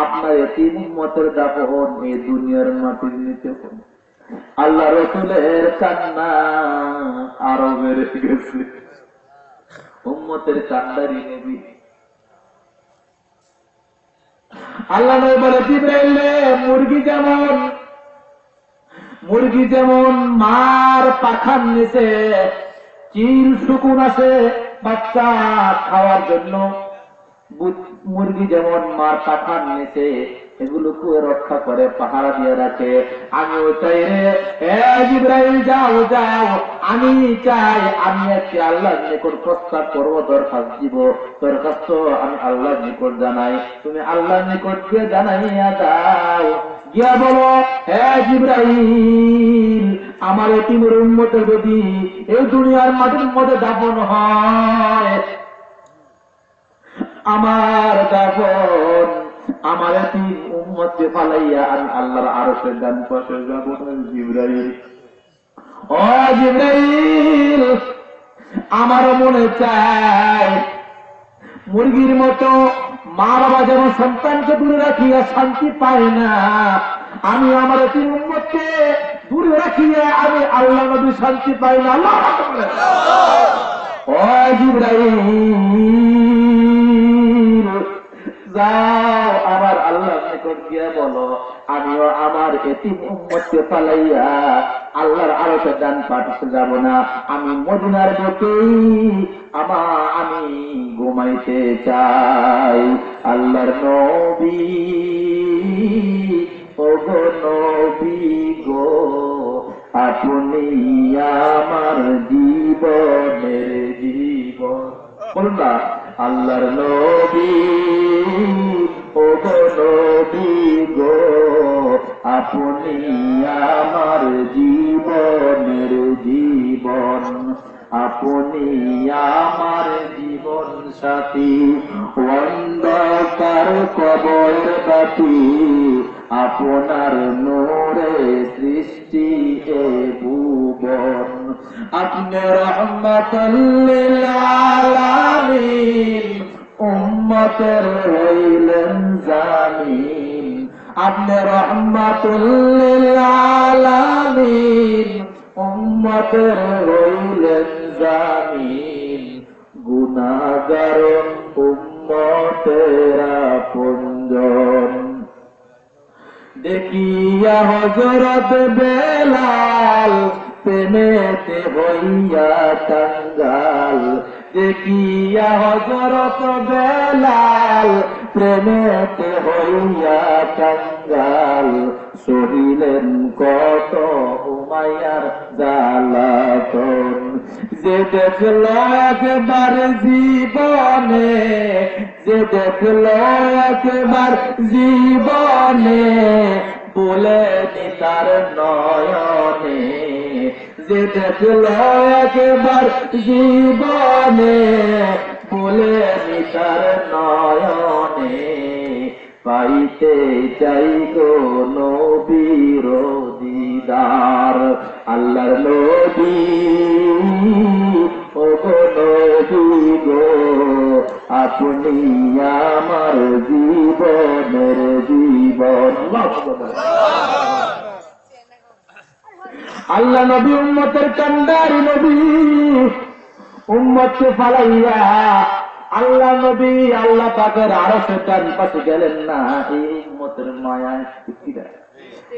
আপনার এতিম উম্মতের দাফন এই দুনিয়ার মাটির নিচে হবে। আল্লাহ রসুলের কান্না আরো বেড়ে গেছে, উম্মতের কান্দারি নবী। আল্লাহ নবী বলে, জিবরাইল মুরগি যেমন মার পাখার নিচে চিল শুকুন আসে বাচ্চা খাওয়ার জন্য, মুরগি যেমন মার পাখার নিচে এগুলোকে রক্ষা করে পাহারা দিয়ে রাখে। আমিও চাই রে জিবরাইল, যাও যাও, আমি চাই আমি একটি আল্লাহর নিকট প্রস্তাব করবো, দরখাস্ত দিব, দরখাস্ত আমি আল্লাহর নিকট জানাই, তুমি আল্লাহর নিকট গিয়ে জানাইয়া দাও, গিয়া বলো, হে জিবরাইল, আমার এতিমের উম্মতে যদি এই দুনিয়ার মাটির মধ্যে দাফন হয়, আমার দাফন আমার এতিম উম্মতকে ফালাইয়া আমি আল্লাহর আরশের ডান পাশে যাব না। জিবরাইল, ও জিবরাইল, আমারও মনে চায় মুরগির মতো মা বাবা যেমন সন্তানকে দূরে রাখিয়া শান্তি পায় না, আমি আমার এতিম উম্মতকে দূরে রাখিয়া আমি আল্লাহ নবী শান্তি পাই না। আল্লাহ ও জিবরাইল, যাও আমার আল্লাহর নিকট গিয়া বলো, আমিও আমার এতিম উম্মতকে পালাইয়া আল্লাহর আরশের ডান পাশে যাব না, আমি মদিনার বুকেই আমি ঘুমাইতে চাই। আল্লাহর নবী, ও গো নবী গো, আপনি আমার জীবনের জীবন। বলুন না, আল্লাহর নবী, ও গো নবী গো, আপনি আমার জীবনের জীবন, আপনি আমার জীবন সাথী, অন্ধকার কবর বাতি, আপনার নূরে সৃষ্টি এ ভুবন, আপনি রহমাতুল লিল আলামিন, উম্মতের হইলেন জামিন, আপনি রহমাতুল লিল আলামিন, উম্মতের হইলেন জামিন, গুনাহগার উম্মতের আপনজন। দেখিয়া হযরত বেলাল প্রেমেতে হইয়া কাঙ্গাল, দেখিয়া হযরত বেলাল প্রেমেতে হইয়া কাঙ্গাল, সহিলেন কত উমাইয়ার জ্বালাতন, যে দেখল একবার জীবনে, যে দেখল একবার জীবনে, বলেনি তার নয়নে, যে দেখল একবার জীবনে, বলেনি তার নয়নে, পাইতে চাই গো নবীর দিদার। আল্লাহর নবী, ও গো নবী গো, আপনি আমার জীবনের জীবন। আল্লাহ নবী উম্মতের কান্ডারি নবী, উম্মতকে ফালাইয়া আল্লাহ নবী আল্লাহ পাকের আরশের ডান পাশে গেলেন না, এই উম্মতের মায়ায়,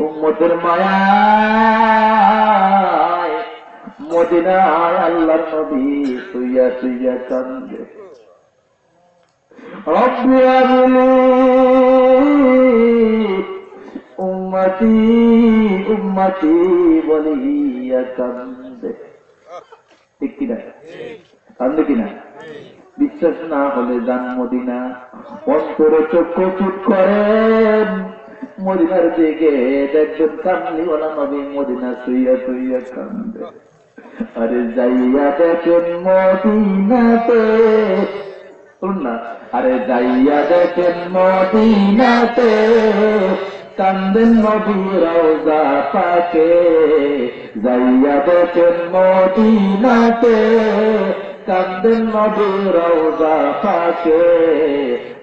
উম্মতের মায়ায় মদিনায় আল্লাহর নবী শুইয়া শুইয়া কান্দে, রব্বি আবলি উম্মতি উম্মতি বলিয়া কান্দে। ঠিক কিনা? কান্দে কিনা? বিশ্বাস না হলে যান মদিনা, অন্তরে চক্ষু চুট করেন মদিনার দিকে, দেখবেন কামলিওয়ালা নবী মদিনা শুইয়া শুইয়া কান্দে। আরে যাইয়া দেখেন মদিনাতে, শুন না, আরে যাইয়া দেখেন মদিনাতে, কান্দেন নবী রওজা পাকে, যাইয়া দেখেন মদিনাতে, কান্দেন নবীর রওজা পাকে,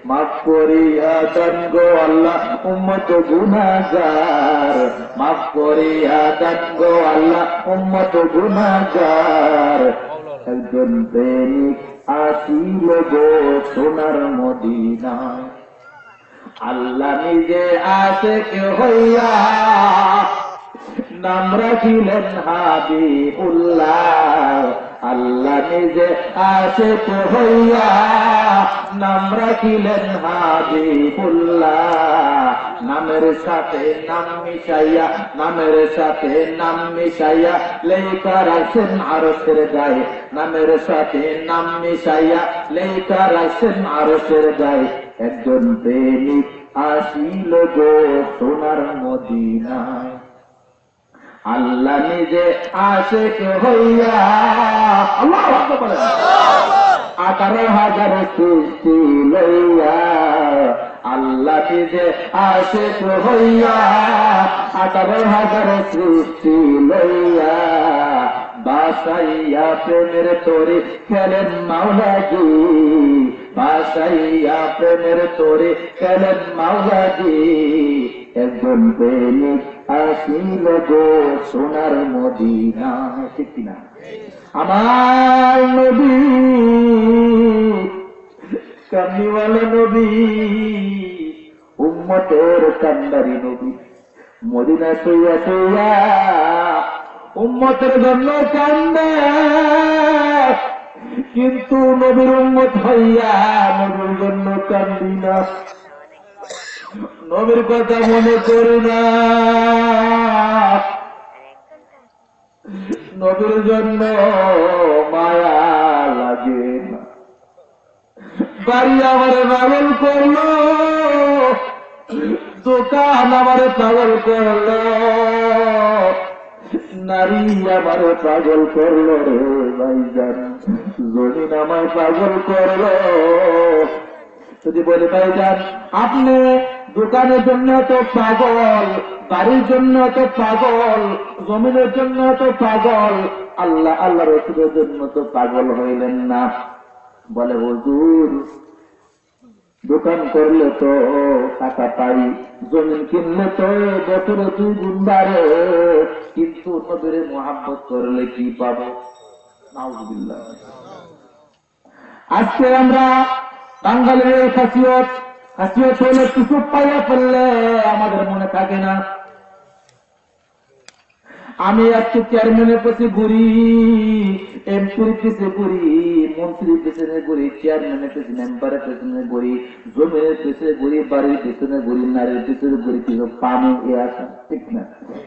মাফ করিয়া দেন গো আল্লাহ উম্মত গুনাহগার, মাফ করিয়া দেন গো আল্লাহ উম্মত গুনাহগার। একজন প্রেমিক আসিল গো সোনার মদিনায়, আল্লাহ নিজে আশিক হইয়া নাম রাখিলেন হাবিবুল্লাহ, আল্লাহ নিজে আশিক হইয়া নাম রাখিলেন হাবিবুল্লাহ। নামের সাথে নাম মিশাইয়া, নামের সাথে নাম মিশাইয়া লেখা রাখছেন আরশের গায়ে, নামের সাথে নাম মিশাইয়া লেখা রাখছেন আরশের গায়ে। একজন প্রেমিক আসিল গো সোনার মদিনায়, আল্লাহ নিজে আশিক হইয়া, আল্লাহু আকবার বলেন, 18,000 সৃষ্টি লইয়া, আল্লাহ নিজে আশিক হইয়া 18,000 সৃষ্টি লইয়া, বাসাইয়া প্রেমের তোরে খেলেন মাওলাজি, বাসাইয়া প্রেমের তোরে খেলেন মাওলাজি। একজন প্রেমিক আসিল গো সোনার মদিনা, ঠিক কিনা? আমার নবী কান্দিওয়ালা নবী, উম্মতের কান্দারি নবী, মদিনা শুইয়া শুইয়া উম্মতের জন্য কান্দে, কিন্তু নবীর উম্মত হইয়া নবীর জন্য কান্দি না, নবীর কথা মনে করি না, নবীর জন্য মায়া লাগে না। বাড়ি আমার পাগল করলো, দোকান আমার পাগল করলো, নারী আমার পাগল করলো রে ভাইজান, জমিন আমার পাগল করলো। যদি বলে ভাইজান আপনি দোকানের জন্য তো পাগল, বাড়ির জন্য তো পাগল, জমিনের জন্য তো পাগল, আল্লাহ আল্লাহ রসুলের জন্য তো পাগল হইলেন না। বলে হুজুর দোকান করলে তো টাকা পাই, জমিন কিনলে তো বছরে 2 গুণ বাড়ে, কিন্তু নবীর মুহাব্বত করলে কি পাবো? নাউযুবিল্লাহ। আজকে আমরা বাঙালির খাসিয়ত, খাসিয়ত হলে কিছু পাইয়া ফেললে আমাদের মনে থাকে না। আমি আজকে চেয়ারম্যানের পেছনে ঘুরি, এমপির পেছনে ঘুরি, মন্ত্রীর পেছনে ঘুরি, চেয়ারম্যানের পেছনে, মেম্বারের পেছনে ঘুরি, জমির পেছনে ঘুরি, বাড়ির পেছনে ঘুরি, নারীর পেছনে ঘুরি, কিছু পামো এ আশা, ঠিক না?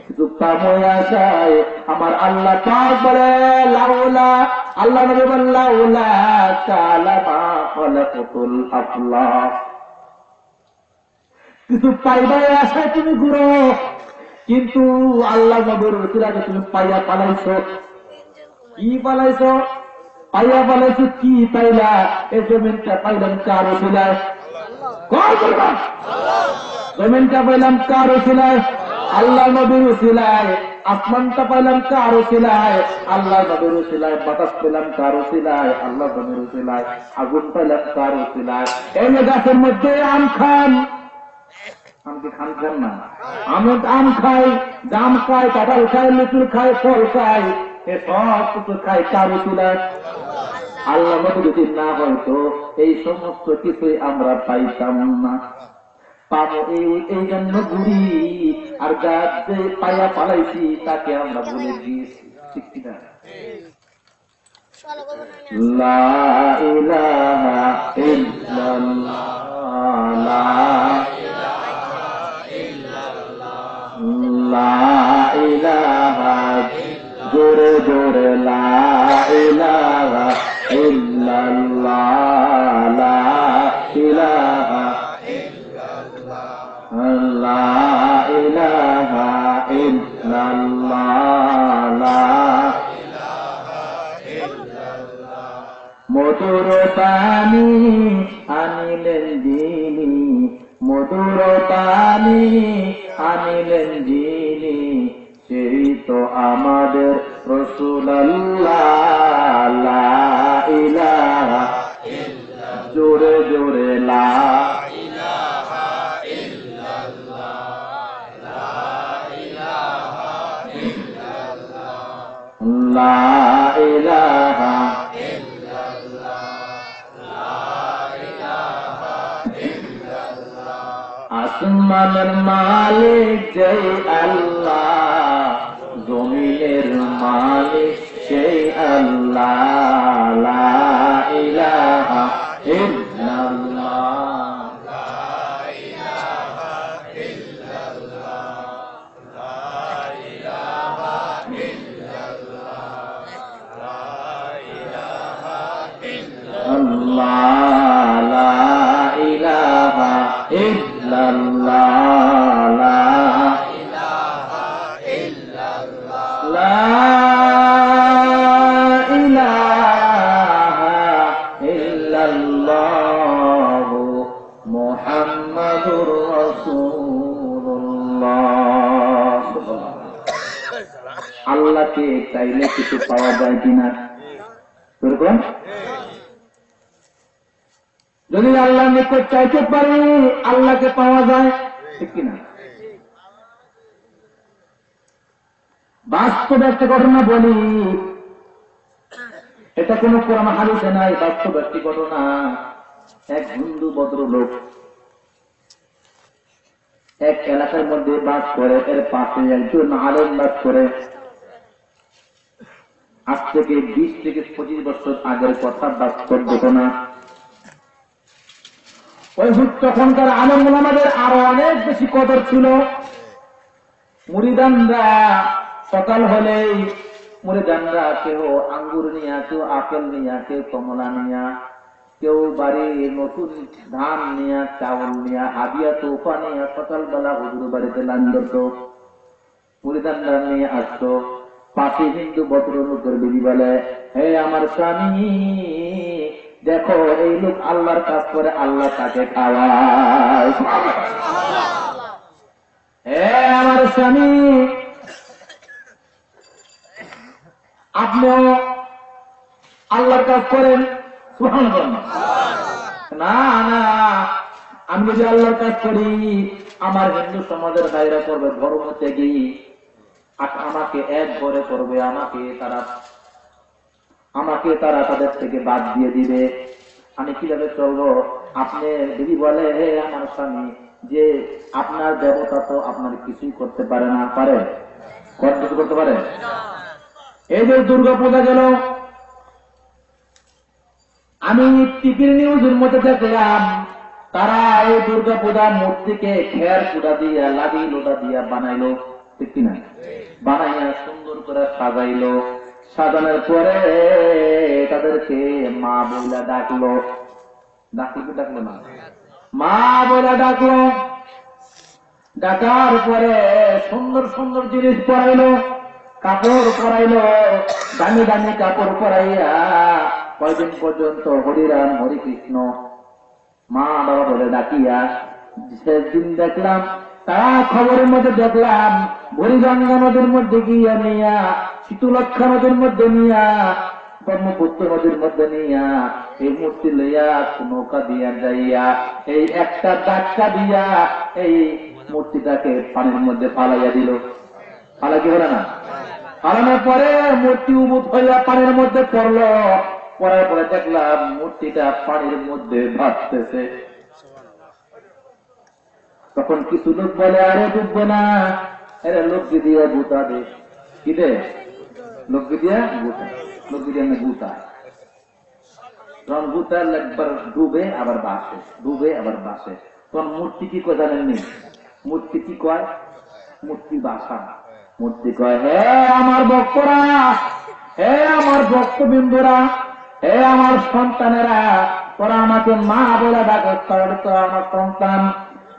কিছু পামো এ আশায় আমার আল্লাহ পাক বলে লাউলা, আল্লাহ নবী বলেন লাউলা কালামা খালাকাতুল আফলাক, কিছু পাইবার আশায় তুমি ঘুরো, কিন্তু আল্লাহ নবীর ওসিলাকে তুমি পাইয়া পালাইছো। কি পালাইছো? পাইয়া পালাইছো কি পাইলা? এই জমিনটা পাইলাম কার ওসিলায়? জমিনটা পাইলাম কার ওসিলায়? আল্লাহ নবীর ওসিলায়। আসমানটা পাইলাম কার ওসিলায়? আল্লাহ নবীর ওসিলায়। বাতাস পেলাম কার ওসিলায়? আল্লাহ নবীর ওসিলায়। আগুন পাইলাম কার ওসিলায়? এই গাছের মধ্যে আম খান, আমকে খান খান না, আমি আম খাই, জাম খাই, কাঁঠাল খাই, লিচু খাই, ফল খাই, এ সব কিছু খাই কার ওসিলায়? আল্লাহ নবী যদি না হয়তো এই সমস্ত কিছুই আমরা পাইতাম না। পাবো এই জন্য ঘুরি, আর যা যে পাইয়া পালাইছি তাকে আমরা বলে দিয়েছি, ঠিক কিনা? লা ইলাহা ইল্লাল্লাহ, লা ইলাহা, জোরে জোরে লা ইলাহা ইল্লাল্লাহ, লা ইলাহা ইল্লাল্লাহ, লা ইলাহা ইল্লাল্লাহ, লা ইলাহা ইল্লাল্লাহ। মধুর পানি আনিলেন যিনি, মধুর পানি আনিলেন যিনি, সেই তো আমাদের রাসূলুল্লাহ। লা লা ইলাহা আসমানের মালিক যেই আল্লাহ, জমিনের মালিক সেই আল্লাহ, লা ইলাহা ইল্লাল্লাহ। আল্লাহ লা ইলাহা ইল্লাল্লাহ, লা ইলাহা ইল্লাল্লাহ, লা ইলাহা ইল্লাল্লাহ মুহাম্মাদুর রাসূলুল্লাহ। আল্লাহকে চাইলে কিছু পাওয়া যায় কিনা? এরকম যদি আল্লাহর নিকট চাইতে পারি আল্লাহকে পাওয়া যায়, ঠিক কিনা? বাস্তব একটা ঘটনা বলি, এটা কোন কোরআন হাদিসে নাই, বাস্তব একটি ঘটনা। এক হিন্দু ভদ্রলোক এক এলাকার মধ্যে বাস করে, এর পাশে একজন আলেম বাস করে। আজ থেকে 20 থেকে 25 বছর আগের কথা, বাস্তব ঘটনা। ওই তখনকার আলেম ওলামাদের আরো অনেক বেশি কদর ছিল। মুরিদানরা সকাল হলেই মুরিদানরা কেউ আঙ্গুর নিয়া, কেউ আপেল নিয়া, কেউ কমলা নিয়া, কেউ বাড়ি নতুন ধান নিয়া, চাউল নিয়া, হাদিয়া তোফা নিয়া সকালবেলা হুজুর বাড়িতে লাইন ধরতো। মুরিদানরা নিয়ে আসতো। পাশে হিন্দু ভদ্রলোকের বিবি বলে, হে আমার স্বামী, দেখো এই লোক আল্লাহর কাজ করে, আল্লাহ তাকে খাওয়ায়। হে আমার স্বামী, আপনিও আল্লাহর কাজ করেন? সুবহানাল্লাহ। না না, আমি যদি আল্লাহর কাজ করি আমার হিন্দু সমাজের ভাইরা করবে ধর্ম ত্যাগী, আমাকে এক ঘরে করবে, আমাকে তারা তাদের থেকে বাদ দিয়ে দিবে। আমি কিভাবে চলবো? আপনি দিদি বলে, হে আমার স্বামী, যে আপনার দেবতা তো আপনার কিছুই করতে পারে না। পারে? কিছু করতে পারে? এই যে দুর্গা পূজা গেল, আমি টিভির নিউজের মধ্যে দেখলাম তারা এই দুর্গা পূজার মূর্তিকে খেয়ার কুড়া দিয়া, লাদি লোটা দিয়া বানাইলো, ঠিক কিনা? বানাইয়া সুন্দর করে সাজাইলো। সাজানোর পরে তাদেরকে মা বইলা ডাকলো। ডাকলো না, মা বইলা ডাকলো। ডাকার পরে সুন্দর সুন্দর জিনিস পরাইলো, কাপড় পরাইলো, দামি দামি কাপড় পরাইয়া কয়দিন পর্যন্ত হরিরাম হরি কৃষ্ণ মা বাবা বলে ডাকিয়া। সেদিন দেখলাম, তারা খবরের মধ্যে দেখলাম বুড়িগঙ্গা নদীর মধ্যে গিয়া নিয়া, শীতলক্ষা নদীর মধ্যে নিয়া, ব্রহ্মপুত্র নদীর মধ্যে নিয়া এই মূর্তি লইয়া নৌকা দিয়া যাইয়া এই একটা ধাক্কা দিয়া এই মূর্তিটাকে পানির মধ্যে ফালাইয়া দিল। ফালা কি বলে না? ফালানোর পরে মূর্তি উবুত হইয়া পানির মধ্যে পড়লো। পড়ার পরে দেখলাম মূর্তিটা পানির মধ্যে ভাসতেছে। তখন কিছু লোক বলে, আরে ডুববে না, এরা লোককে দিয়ে গুতা দে। কি দে? লোককে দিয়ে গুতা, লোককে দিয়ে গুতা। তখন গুতা একবার ডুবে আবার বাসে, ডুবে আবার বাসে। তখন মূর্তি কি কয় জানেননি? মূর্তি কি কয়? মূর্তি বাসা। মূর্তি কয়, হে আমার ভক্তরা, হে আমার ভক্তবিন্দুরা, হে আমার সন্তানেরা, তোরা আমাকে মা বলে ডাকস, তো আমার সন্তান।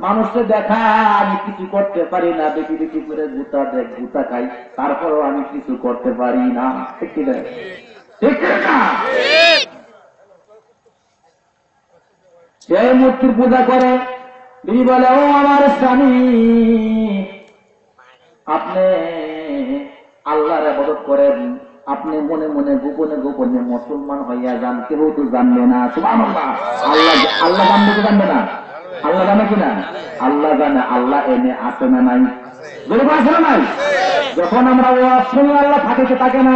মানুষকে দেখা আমি কিছু করতে পারি না, বেশি বেশি করে গুতা দেখ, গুতা খাই, তারপরেও আমি কিছু করতে পারি না। ঠিক না? ঠিক না? সেই মূর্তির পূজা করে। বিবি বলে, ও আমার স্বামী, আপনি আল্লাহর ইবাদত করেন, আপনি মনে মনে গোপনে গোপনে মুসলমান হইয়া যান, কেউ তো জানবে না। সুবহানাল্লাহ। আল্লাহ জানবে কি জানবে না? আল্লাহ জানে কিনা? আল্লাহ জানে। আল্লাহ এনে আসে না নাই? যেরকম আসে না নাই? যখন আমরা ওয়াজ শুনি আল্লাহ থাকে না?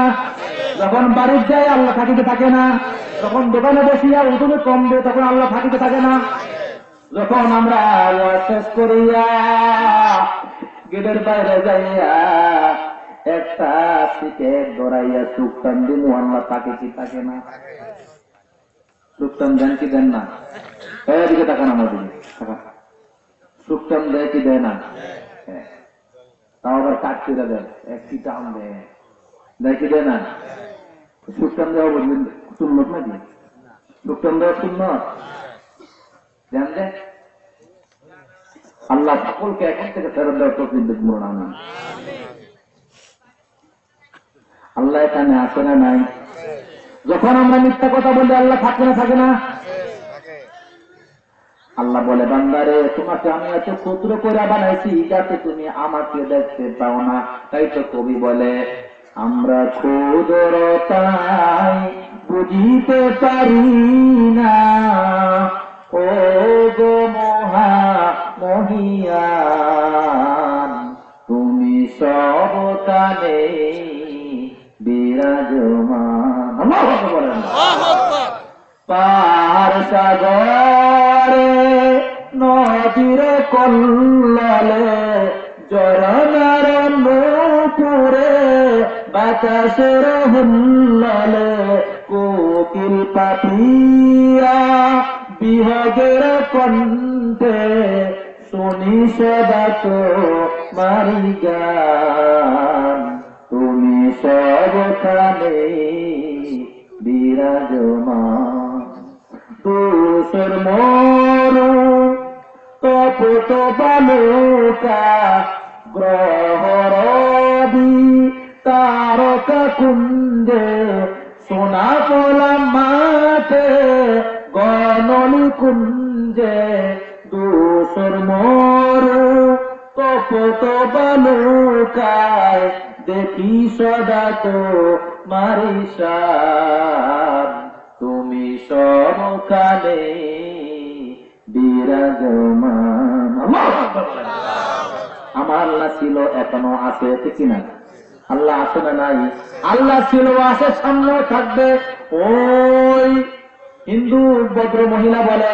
যখন বাড়ির যায় আল্লাহ থাকিতে থাকে না, যখন দোকানে বসিয়া উঠোনে কমবে তখন আল্লাহ থাকিতে থাকে না, যখন আমরা শেষ করিয়া গেটের বাইরে যাইয়া একটা সিগারেট ধরাইয়া সুকটান দিব আল্লাহ তাকে কি থাকে না? সুকটান দেন কি দেন না? এদিকে তাকান আমাদের সুকটান দেয় কি দেয় না? তাও আবার কাটতে দেয়, একটি টান দেয়, দেয় কি দেয় না? সুকটান দেওয়া বলবেন সুন্নত নাকি? সুকটান দেওয়া সুন্নত দেন দেয়। আল্লাহ সকলকে এখন থেকে ফেরত দেওয়ার তৌফিক দিন বলুন আমিন। আল্লাহ এখানে আসে না নাই? যখন আমরা মিথ্যা কথা বলি আল্লাহ থাকে না থাকে না? আল্লাহ বলে বান্দারে তোমাকে আমি এত ক্ষুদ্র করে বানাইছি যাতে তুমি আমাকে দেখতে পাও না। তাই তো কবি বলে আমরা ক্ষুদ্রতাই বুঝিতে পারি না, ও গো মহা মহিয়ান তুমি সবখানে বিরাজমান। আল্লাহু বলেন পার সাগরে নদীর কল্লোলে ঝরনার নূপুরে বাতাসের হুল্লোলে কোকিল পাপিয়া বিহগের কণ্ঠে শুনি সদা তোমারি গান তুমি সবখানে বিরাজমান। তুষের মরু কপট বালুকা গ্রহ রবি তারকা কুঞ্জে সোনা পোলা মাঠে গণনি কুঞ্জে তুষের মরু কপট বালুকায় দেখি সদা তোমারি শান তুমি সবখানে বিরাজমান। আমার আল্লাহ ছিল এখনো আছে ঠিক না? আল্লাহ আছে না নাই? আল্লাহ ছিল আছে সামনেও থাকবে। ওই হিন্দু ভদ্র মহিলা বলে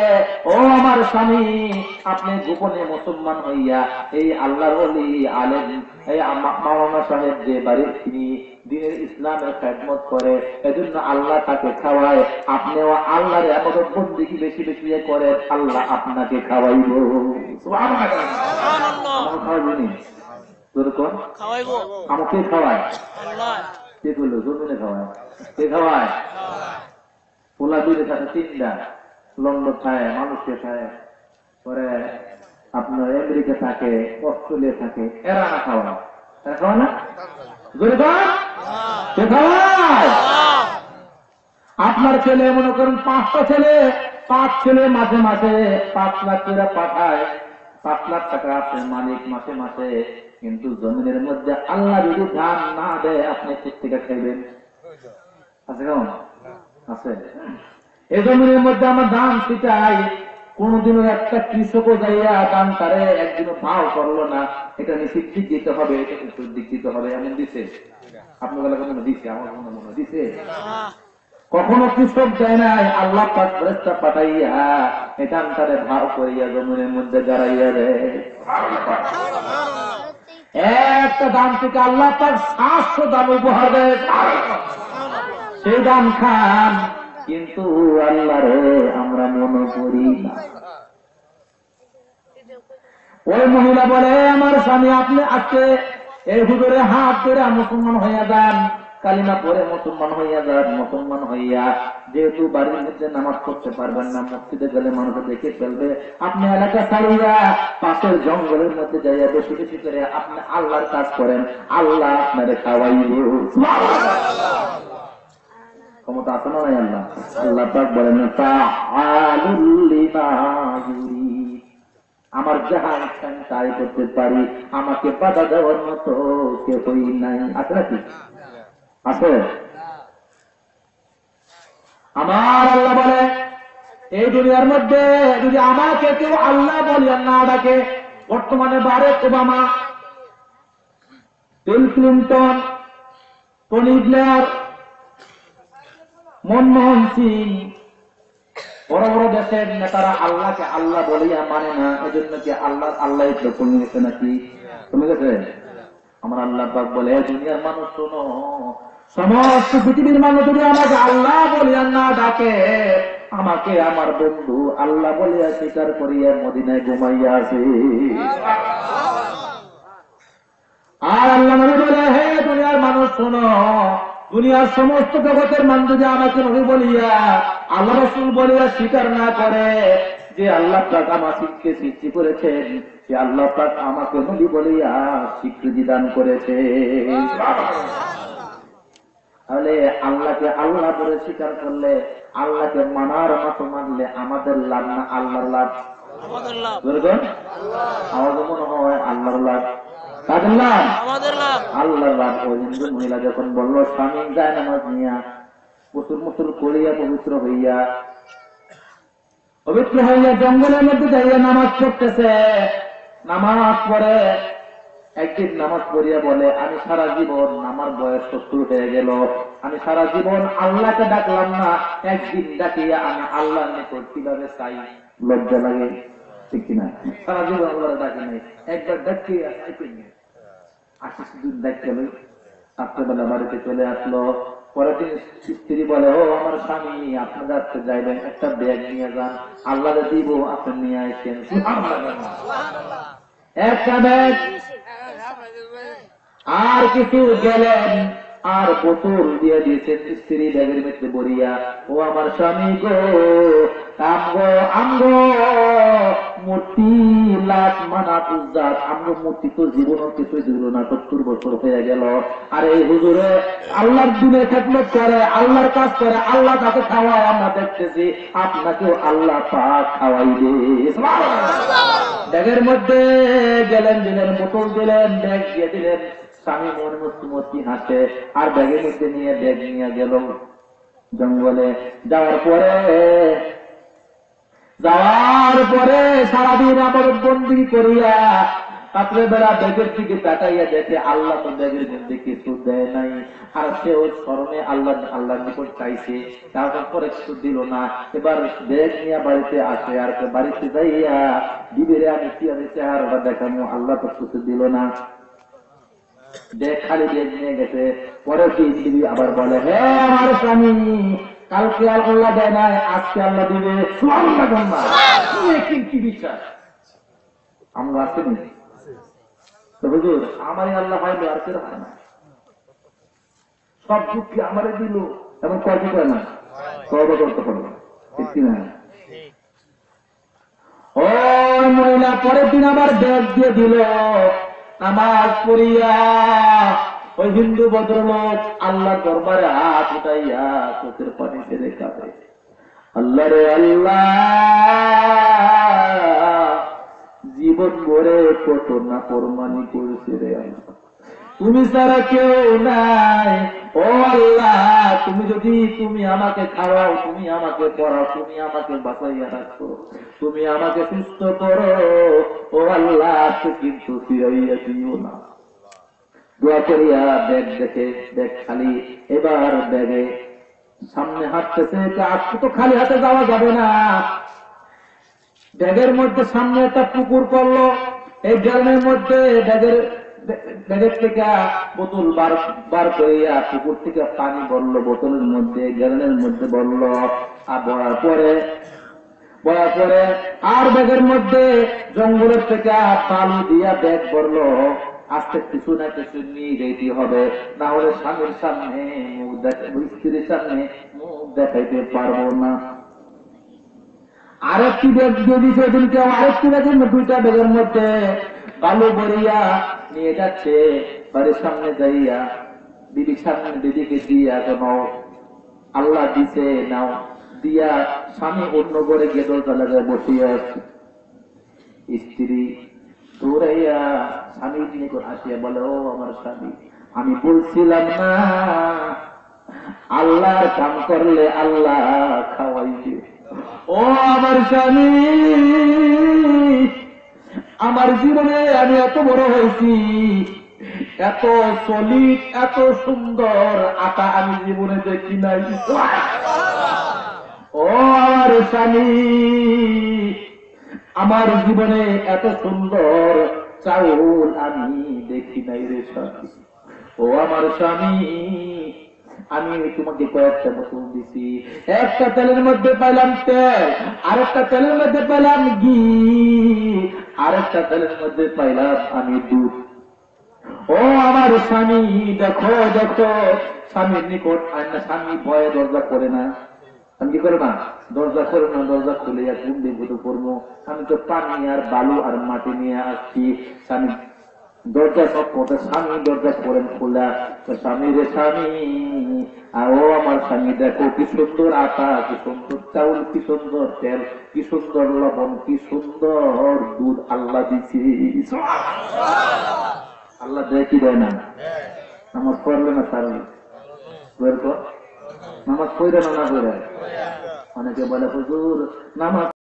ও আমার স্বামী আপনি গোপনে মুসলমান হইয়া এই আল্লাহর ওলি আলেম এই মাওলানা সাহেব যে বাড়ির তিনি দিনের ইসলামের খেদমত করে এজন্য আল্লাহ তাকে খাওয়ায়, আপনিও আল্লাহর ইবাদত বন্দেগী বেশি বেশি করে আল্লাহ আপনাকে খাওয়াইব। সুবহানাল্লাহ আমাকে খাওয়াইবনি তোর কোন খাওয়াইব? আমাকে খাওয়ায় আল্লাহ। কে বললো জমিনে খাওয়ায়? কে খাওয়ায়? পোলা দুইটা সাথে তিনটা লন্ডন খায়, মানুষকে খায়, পরে আপনার আমেরিকা থাকে, অস্ট্রেলিয়া থাকে, এরা না খাওয়া, এরা খাওয়া না? আপনার ছেলে মনে করেন 5টা ছেলে, 5 ছেলে মাসে মাসে 5 লাখ করে পাঠায়, 5 লাখ টাকা আছে মালিক মাসে মাসে, কিন্তু জমিনের মধ্যে আল্লাহ যদি ধান না দেয় আপনি থেকে খাইবেন? আছে কেমন আছে? এই জমিনের মধ্যে আমার ধান ছিটাই, কোনদিনও একটা কৃষকও যাইয়া দান তারে একদিনও ভাও করলো না, এটা নিশ্চিত দিতে হবে, এটা দিক দিতে হবে, এমন দিছে? আপনার বেলা কখনো দিছে? আমার মনে মনে দিছে? কখনো কৃষক যায় নাই, আল্লাহ পাক ফেরেশতা পাঠাইয়া এটা তারে ভাও করিয়া জমিনের মধ্যে গাড়াইয়া দেয়। একটা দান থেকে আল্লাহ পাক 700 দান উপহার দেয়, সেই দান খান, কিন্তু আল্লাহ রে আমরা মনে করি না। ওই মহিলা বলে আমার স্বামী আপনি আজকে এই হুজুরে হাত ধরে মুসলমান হইয়া যান, কালিমা পরে মুসলমান হইয়া যান, মুসলমান হইয়া যেহেতু বাড়ির মধ্যে নামাজ পড়তে পারবেন না, মসজিদে গেলে মানুষে দেখে ফেলবে, আপনি এলাকা ছাড়িয়া পাশের জঙ্গলের মধ্যে যাইয়া বেশি বেশি করে আপনি আল্লাহর কাজ করেন, আল্লাহ আপনারে খাওয়াইব। ক্ষমতা আছে না নাই আল্লাহ? আল্লাহ পাক বলেন ফাআলুল লিমা ইউরিদ, আমার যাহা ইচ্ছা তাই করতে পারি, আমাকে বাধা দেওয়ার মতো কেউই নাই। আছে নাকি? আছে? আমার আল্লাহ বলে এই দুনিয়ার মধ্যে যদি আমাকে কেউ আল্লাহ বলিয়া না ডাকে, বর্তমানে Barack Obama, Bill Clinton, Tony Blair, Manmohan Singh, বড় বড় দেশের নেতারা আল্লাহকে আল্লাহ বলিয়া মানে না, এজন্য কি আল্লাহ আল্লাহ কমে গেছে নাকি? কমে গেছে? আমার আল্লাহ পাক বলে, দুনিয়ার মানুষ শোনো, সমস্ত পৃথিবীর মানুষ যদি আমাকে আল্লাহ বলিয়া না ডাকে, আমাকে আমার বন্ধু আল্লাহ বলিয়া স্বীকার করিয়া মদিনায় ঘুমাইয়া আছে। আর আল্লাহ নবী বলে, হে দুনিয়ার মানুষ শোনো, দুনিয়ার সমস্ত জগতের মানুষ যদি আমাকে নবী বলিয়া আল্লাহ রাসূল বলিয়া স্বীকার না করে, যে আল্লাহ পাক আমাকে সৃষ্টি করেছেন, সে আল্লাহ পাক আমাকে নবী বলিয়া স্বীকৃতি দান করেছে। তাহলে আল্লাহকে আল্লাহ বলে স্বীকার করলে, আল্লাহকে মানার মতো মানলে আমাদের লাভ না আল্লাহর লাভ? আমার মনে হয় আল্লাহর লাভ। আল্লাহর লাভ। ওই হিন্দু মহিলা যখন বললো স্বামী যায় নামাজ নিয়া প্রচুর মুসুর করিয়া পবিত্র হইয়া জঙ্গলের মধ্যে যাইয়া নামাজ পড়তেছে, নামাজ পড়ে একদিন নামাজ পড়িয়া বলে, আমি সারা জীবন, আমার বয়স 70 হয়ে গেল, আমি সারা জীবন আল্লাহকে ডাকলাম না, একদিন ডাকিয়া আমি আল্লাহর নিকট কিভাবে চাই? লজ্জা লাগে, ঠিক কিনা? সারা জীবন আল্লাহ ডাকি নাই, একবার ডাকিয়া আশিস দিন ডাকতে হবে। রাত্রেবেলা বাড়িতে চলে আসলো, পরের দিন স্ত্রী বলে, ও আমার স্বামী, আপনি যাচ্ছে যাইবেন, একটা ব্যাগ নিয়ে যান, আল্লাহ দিব, আপনি নিয়ে আসেন। একটা ব্যাগ আর কিছু গেলেন আর বোতল দিয়ে দিয়েছেন স্ত্রী ব্যাগের মধ্যে ভরিয়া, ও আমার স্বামী গো, আমগো আমগো মূর্তি লাখ মানা পূজাত, আমগো মূর্তি তো জীবন কিছু দিল না, 70 বছর হয়ে গেল। আর এই হুজুরে আল্লাহর দিনে খেদমত করে, আল্লাহর কাজ করে, আল্লাহ তাকে খাওয়ায়, আমরা দেখতেছি, আপনাকেও আল্লাহ পাক খাওয়াইবে। ব্যাগের মধ্যে গেলেন, দিলেন বোতল, দিলেন ব্যাগ দিয়ে দিলেন। স্বামী মনে মস্তি হাসে, আর ব্যাগের মধ্যে নিয়ে ব্যাগ নিয়ে গেল জঙ্গলে। যাওয়ার পরে সারাদিন আবার বন্দি করিয়া রাত্রে বেলা ব্যাগের দিকে তাকাইয়া দেখে আল্লাহ তো ব্যাগের মধ্যে কিছু দেয় নাই। আর সে ওর স্মরণে আল্লাহর নিকট চাইছে, তারপরে কিছু দিল না। এবার ব্যাগ নিয়ে বাড়িতে আসে, আর বাড়িতে যাইয়া বিবেরে আমি কি আমি চেহারাটা দেখানো, আল্লাহ তো কিছু দিল না, খালি ব্যাগ নিয়ে গেছে। পরে দিবি আবার বলে, হ্যাঁ আমার স্বামী, কালকে আল্লাহ দেয় নাই, আজকে আল্লাহ দিবে। কি বিশ্বাস আমরা আসেনি তো হুজুর, আমারই আল্লাহ হয় আর কেউ হয় না, সব দুঃখী আমারে দিল, এমন কয়টি করে না, তওবা করতে পারবো, ঠিক কিনা? ও মহিলা পরের দিন আবার ব্যাগ দিয়ে দিল, নামাজ পড়িয়া ওই হিন্দু ভদ্রলোক আল্লাহ দরবারে হাত উঠাইয়া চোখের পানি ছেড়ে কাঁদে, আল্লাহ রে আল্লাহ, জীবন ভরে কত না ফরমানি করেছে রে আল্লাহ, তুমি ছাড়া কেউ নাই। ও আল্লাহ, তুমি আমাকে খাওয়াও, তুমি আমাকে পড়াও, তুমি আমাকে বাঁচাইয়া রাখো, তুমি আমাকে সুস্থ করো, ও আল্লাহ, কিন্তু ফিরাইয়া দিও না। দোয়া করিয়া ব্যাগ দেখে ব্যাগ খালি। এবার ব্যাগে সামনে হাঁটতেছে, আজকে তো খালি হাতে যাওয়া যাবে না। ব্যাগের মধ্যে সামনে একটা পুকুর পড়লো, এই গ্রামের মধ্যে ব্যাগের থেকে বোতল বার করিয়া পুকুর থেকে পানি ভরলো বোতলের মধ্যে, গ্যালনের মধ্যে ভরলো। আর ভরার পরে আর ব্যাগের মধ্যে জঙ্গলের থেকে বালু দিয়া ব্যাগ ভরলো। আজকে কিছু না কিছু নিয়ে যেতে হবে, না হলে স্বামীর সামনে মুখ স্ত্রীর সামনে মুখ দেখাইতে পারবো না। আরেকটি ব্যাগ দিয়ে দিয়েছে ওদিনকে, আরেকটি ব্যাগের 2টা ব্যাগের মধ্যে বালু ভরিয়া নিয়ে যাচ্ছে। বাড়ির সামনে যাইয়া দিদির সামনে দিদিকে দিয়া, কোনো আল্লাহ দিছে নাও দিয়া, স্বামী অন্য করে গেদল তালাগায় বসিয়া আছে। স্ত্রী দৌড়াইয়া স্বামীর নিকট আসিয়া বলে, ও আমার স্বামী, আমি বলছিলাম না আল্লাহর কাম করলে আল্লাহ খাওয়াইবে? ও আমার স্বামী, আমার জীবনে আমি এত বড় হয়েছি, এত সলিড এত সুন্দর আটা আমি জীবনে দেখি নাই। ও আমার স্বামী, আমার জীবনে এত সুন্দর চাউল আমি দেখি নাই রে স্বামী। ও আমার স্বামী, আমি তোমাকে কয়েকটা বোতল দিছি, একটা তেলের মধ্যে পাইলাম তেল, আরেকটা তেলের মধ্যে পাইলাম ঘি, আরেকটা তেলের মধ্যে পাইলাম আমি দুধ। ও আমার স্বামী, দেখো দেখো, স্বামীর নিকট আয়না, স্বামী ভয়ে দরজা করে না। আমি কি করে না, দরজা করে না, দরজা খুলে কোন দিকে করবো, আমি তো পানি আর বালু আর মাটি নিয়ে আসছি। স্বামী দরজা সব করতে, স্বামী দরজা করেন খোলা, তো স্বামী রে স্বামী, আর ও আমার স্বামী দেখো কি সুন্দর আটা, কি সুন্দর চাউল, কি সুন্দর তেল, কি সুন্দর লবণ, কি সুন্দর দুধ আল্লাহ দিছি। আল্লাহ দেয় কি দেয় না? নামাজ পড়লে না সারলে বের কর, নামাজ পড়ে না না করে। অনেকে বলে হুজুর নামাজ